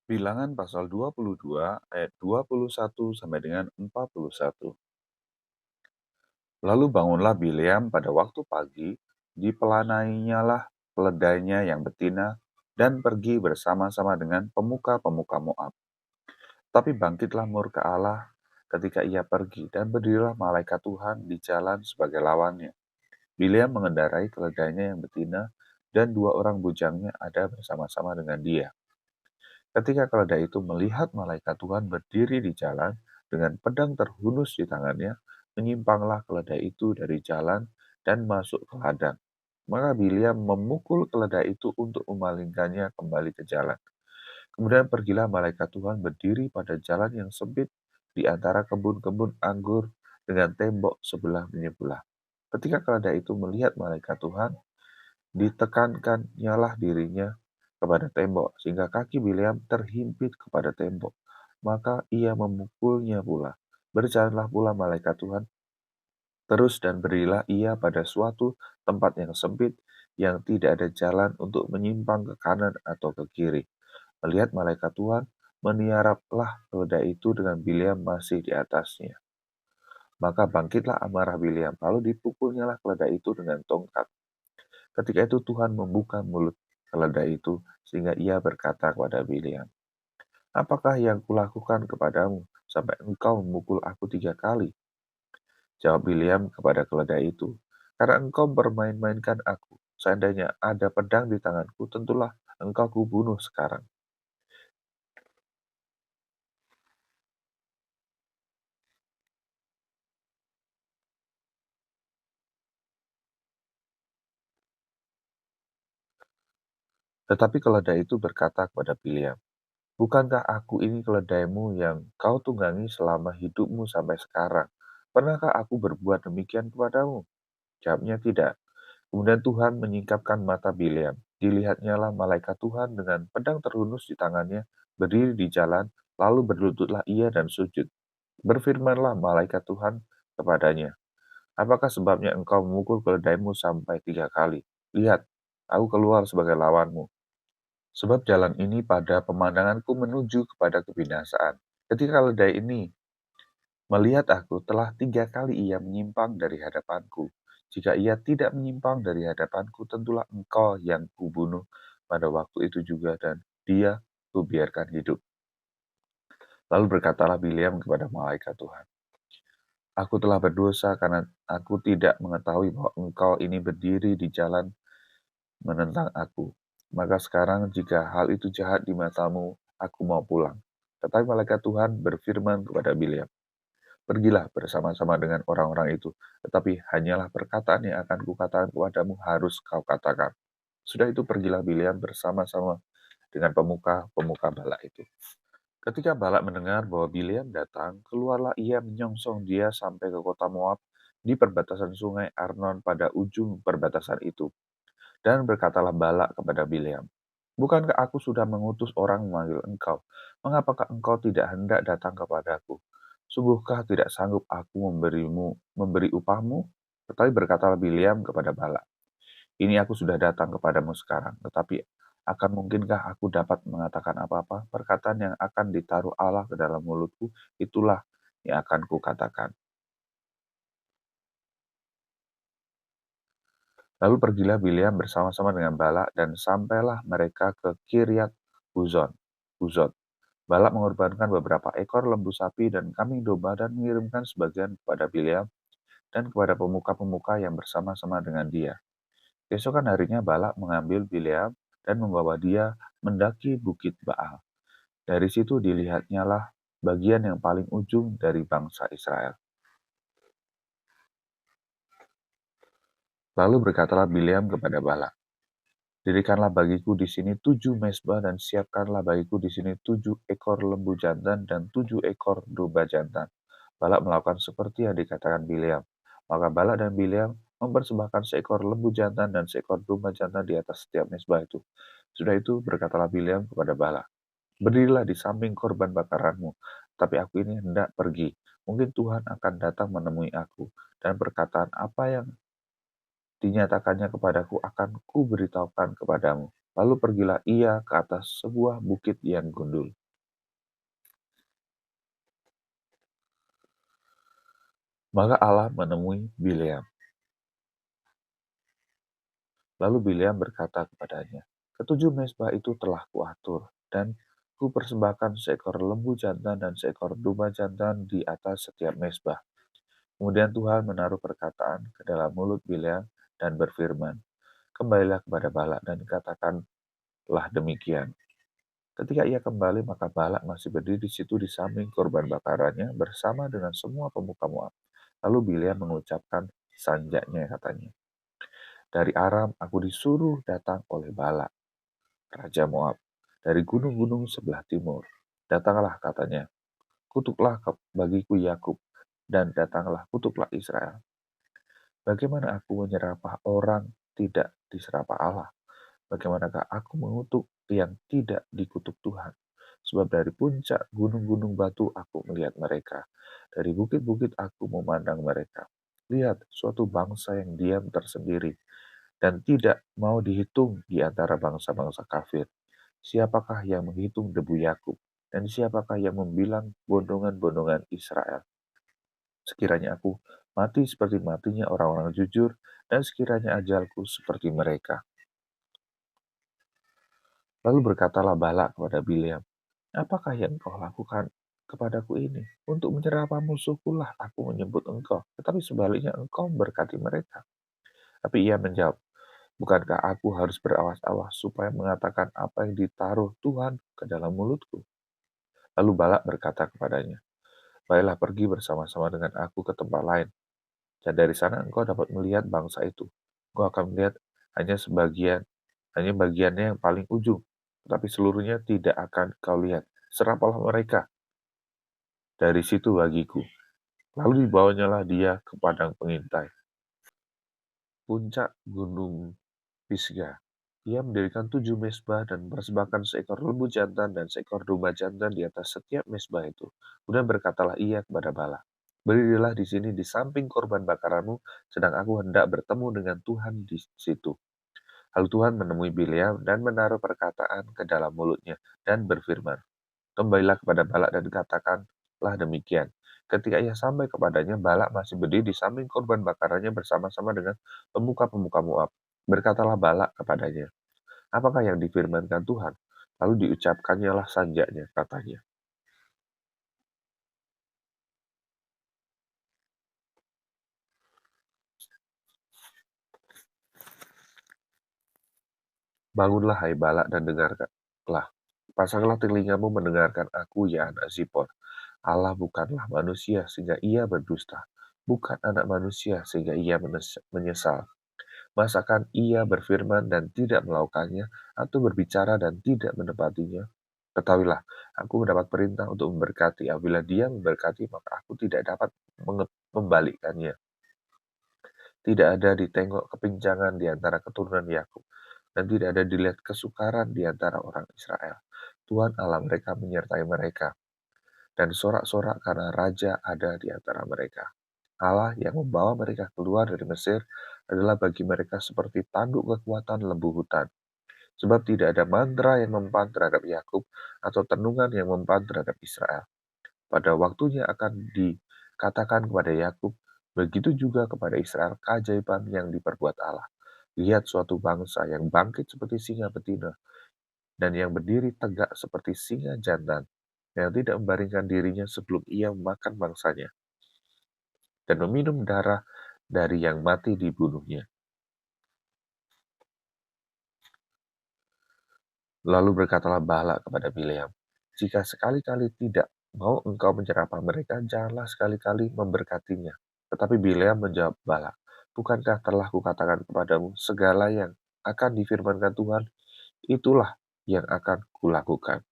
Bilangan pasal 22 ayat 21 sampai dengan 41. Lalu bangunlah Bileam pada waktu pagi, dipelanainya keledainya yang betina, dan pergi bersama-sama dengan pemuka-pemuka Moab. Tapi bangkitlah murka Allah ketika ia pergi, dan berdirilah malaikat Tuhan di jalan sebagai lawannya. Bileam mengendarai keledainya yang betina, dan dua orang bujangnya ada bersama-sama dengan dia. Ketika keledai itu melihat malaikat Tuhan berdiri di jalan dengan pedang terhunus di tangannya, menyimpanglah keledai itu dari jalan dan masuk ke ladang. Maka Bileam memukul keledai itu untuk memalingkannya kembali ke jalan. Kemudian pergilah malaikat Tuhan berdiri pada jalan yang sempit di antara kebun-kebun anggur dengan tembok sebelah menyebelah. Ketika keledai itu melihat malaikat Tuhan, ditekankan-nyalah dirinya kepada tembok, sehingga kaki Bileam terhimpit kepada tembok. Maka ia memukulnya pula. Berjalanlah pula malaikat Tuhan terus dan berilah ia pada suatu tempat yang sempit, yang tidak ada jalan untuk menyimpang ke kanan atau ke kiri. Melihat malaikat Tuhan, meniaraplah keledai itu dengan Bileam masih di atasnya. Maka bangkitlah amarah Bileam, lalu dipukulnyalah keledai itu dengan tongkat. Ketika itu Tuhan membuka mulut keledai itu, sehingga ia berkata kepada Bileam, "Apakah yang kulakukan kepadamu, sampai engkau memukul aku 3 kali?" Jawab Bileam kepada keledai itu, "Karena engkau bermain-mainkan aku. Seandainya ada pedang di tanganku, tentulah engkau kubunuh sekarang." Tetapi keledai itu berkata kepada Bileam, "Bukankah aku ini keledaimu yang kau tunggangi selama hidupmu sampai sekarang? Pernahkah aku berbuat demikian kepadamu?" Jawabnya, "Tidak." Kemudian Tuhan menyingkapkan mata Bileam. Dilihatnyalah malaikat Tuhan dengan pedang terhunus di tangannya, berdiri di jalan, lalu berlututlah ia dan sujud. Berfirmanlah malaikat Tuhan kepadanya, "Apakah sebabnya engkau memukul keledaimu sampai 3 kali? Lihat, aku keluar sebagai lawanmu. Sebab jalan ini pada pemandanganku menuju kepada kebinasaan. Ketika keledai ini melihat aku, telah 3 kali ia menyimpang dari hadapanku. Jika ia tidak menyimpang dari hadapanku, tentulah engkau yang kubunuh pada waktu itu juga, dan dia kubiarkan hidup." Lalu berkatalah Bileam kepada malaikat Tuhan, "Aku telah berdosa karena aku tidak mengetahui bahwa engkau ini berdiri di jalan menentang aku. Maka sekarang jika hal itu jahat di matamu, aku mau pulang." Tetapi malaikat Tuhan berfirman kepada Bileam, "Pergilah bersama-sama dengan orang-orang itu, tetapi hanyalah perkataan yang akan kukatakan kepadamu harus kau katakan." Sudah itu pergilah Bileam bersama-sama dengan pemuka-pemuka Balak itu. Ketika Balak mendengar bahwa Bileam datang, keluarlah ia menyongsong dia sampai ke kota Moab di perbatasan sungai Arnon pada ujung perbatasan itu. Dan berkatalah Balak kepada Bileam, "Bukankah aku sudah mengutus orang memanggil engkau? Mengapakah engkau tidak hendak datang kepadaku? Sungguhkah tidak sanggup aku memberi upahmu?" Tetapi berkatalah Bileam kepada Balak, "Ini aku sudah datang kepadamu sekarang, tetapi akan mungkinkah aku dapat mengatakan apa-apa? Perkataan yang akan ditaruh Allah ke dalam mulutku, itulah yang akan kukatakan." Lalu pergilah Bileam bersama-sama dengan Balak, dan sampailah mereka ke Kiryat Huzot. Balak mengorbankan beberapa ekor lembu sapi dan kambing domba dan mengirimkan sebagian kepada Bileam dan kepada pemuka-pemuka yang bersama-sama dengan dia. Keesokan harinya Balak mengambil Bileam dan membawa dia mendaki bukit Baal. Dari situ dilihatnyalah bagian yang paling ujung dari bangsa Israel. Lalu berkatalah Bileam kepada Balak, "Dirikanlah bagiku di sini 7 mezbah dan siapkanlah bagiku di sini 7 ekor lembu jantan dan 7 ekor domba jantan." Balak melakukan seperti yang dikatakan Bileam. Maka Balak dan Bileam mempersembahkan seekor lembu jantan dan seekor domba jantan di atas setiap mezbah itu. Sudah itu berkatalah Bileam kepada Balak, "Berdirilah di samping korban bakaranmu, tapi aku ini hendak pergi. Mungkin Tuhan akan datang menemui aku, dan perkataan apa yang dinyatakannya kepadaku akan kuberitahukan kepadamu." Lalu pergilah ia ke atas sebuah bukit yang gundul. Maka Allah menemui Bileam. Lalu Bileam berkata kepadanya, "Ketujuh mezbah itu telah kuatur, dan kupersembahkan seekor lembu jantan dan seekor domba jantan di atas setiap mezbah." Kemudian Tuhan menaruh perkataan ke dalam mulut Bileam dan berfirman, "Kembalilah kepada Balak dan katakanlah demikian." Ketika ia kembali, maka Balak masih berdiri di situ di samping korban bakarannya bersama dengan semua pemuka Moab. Lalu Bileam mengucapkan sanjaknya, katanya, "Dari Aram aku disuruh datang oleh Balak, Raja Moab, dari gunung-gunung sebelah timur. Datanglah," katanya, "kutuklah bagiku Yakub, dan datanglah kutuklah Israel. Bagaimana aku menyerapah orang tidak diserapah Allah? Bagaimanakah aku mengutuk yang tidak dikutuk Tuhan? Sebab dari puncak gunung-gunung batu aku melihat mereka. Dari bukit-bukit aku memandang mereka. Lihat, suatu bangsa yang diam tersendiri dan tidak mau dihitung di antara bangsa-bangsa kafir. Siapakah yang menghitung debu Yakub? Dan siapakah yang membilang bondongan-bondongan Israel? Sekiranya aku mati seperti matinya orang-orang jujur, dan sekiranya ajalku seperti mereka." Lalu berkatalah Balak kepada Bileam, "Apakah yang engkau lakukan kepadaku ini? Untuk menyerapa musuhku lah aku menyebut engkau, tetapi sebaliknya engkau memberkati mereka." Tapi ia menjawab, "Bukankah aku harus berawas-awas supaya mengatakan apa yang ditaruh Tuhan ke dalam mulutku?" Lalu Balak berkata kepadanya, "Baiklah, pergi bersama-sama dengan aku ke tempat lain, dan dari sana engkau dapat melihat bangsa itu. Engkau akan melihat hanya sebagian, hanya bagiannya yang paling ujung, tetapi seluruhnya tidak akan kau lihat. Serapalah mereka dari situ bagiku." Lalu dibawanyalah dia ke padang pengintai, puncak gunung Pisgah. Ia mendirikan 7 mezbah dan mempersembahkan seekor lembu jantan dan seekor domba jantan di atas setiap mezbah itu. Kemudian berkatalah ia kepada Bala, "Berdirilah di sini di samping korban bakaranmu, sedang aku hendak bertemu dengan Tuhan di situ." Lalu Tuhan menemui Bileam dan menaruh perkataan ke dalam mulutnya dan berfirman, "Kembalilah kepada Balak dan katakanlah demikian." Ketika ia sampai kepadanya, Balak masih berdiri di samping korban bakarannya bersama-sama dengan pemuka-pemuka Moab. Berkatalah Balak kepadanya, "Apakah yang difirmankan Tuhan?" Lalu diucapkannya lah sanjaknya, katanya, "Bangunlah, hai Balak, dan dengarkanlah. Pasanglah telingamu mendengarkan aku, ya anak Zippor. Allah bukanlah manusia sehingga ia berdusta, bukan anak manusia sehingga ia menyesal. Masakan ia berfirman dan tidak melakukannya, atau berbicara dan tidak menepatinya? Ketahuilah, aku mendapat perintah untuk memberkati. Apabila dia memberkati, maka aku tidak dapat membalikkannya. Tidak ada ditengok kepincangan di antara keturunan Yakub, dan tidak ada dilihat kesukaran di antara orang Israel. Tuhan Allah mereka menyertai mereka, dan sorak-sorak karena raja ada di antara mereka. Allah yang membawa mereka keluar dari Mesir adalah bagi mereka seperti tanduk kekuatan lembu hutan. Sebab tidak ada mantra yang mempan terhadap Yakub atau tenungan yang mempan terhadap Israel. Pada waktunya akan dikatakan kepada Yakub, begitu juga kepada Israel keajaiban yang diperbuat Allah. Lihat, suatu bangsa yang bangkit seperti singa betina dan yang berdiri tegak seperti singa jantan, yang tidak membaringkan dirinya sebelum ia memakan bangsanya dan meminum darah dari yang mati dibunuhnya." Lalu berkatalah Balak kepada Bileam, "Jika sekali-kali tidak mau engkau mencerapah mereka, janganlah sekali-kali memberkatinya." Tetapi Bileam menjawab Balak, "Bukankah telah kukatakan kepadamu, segala yang akan difirmankan Tuhan, itulah yang akan kulakukan."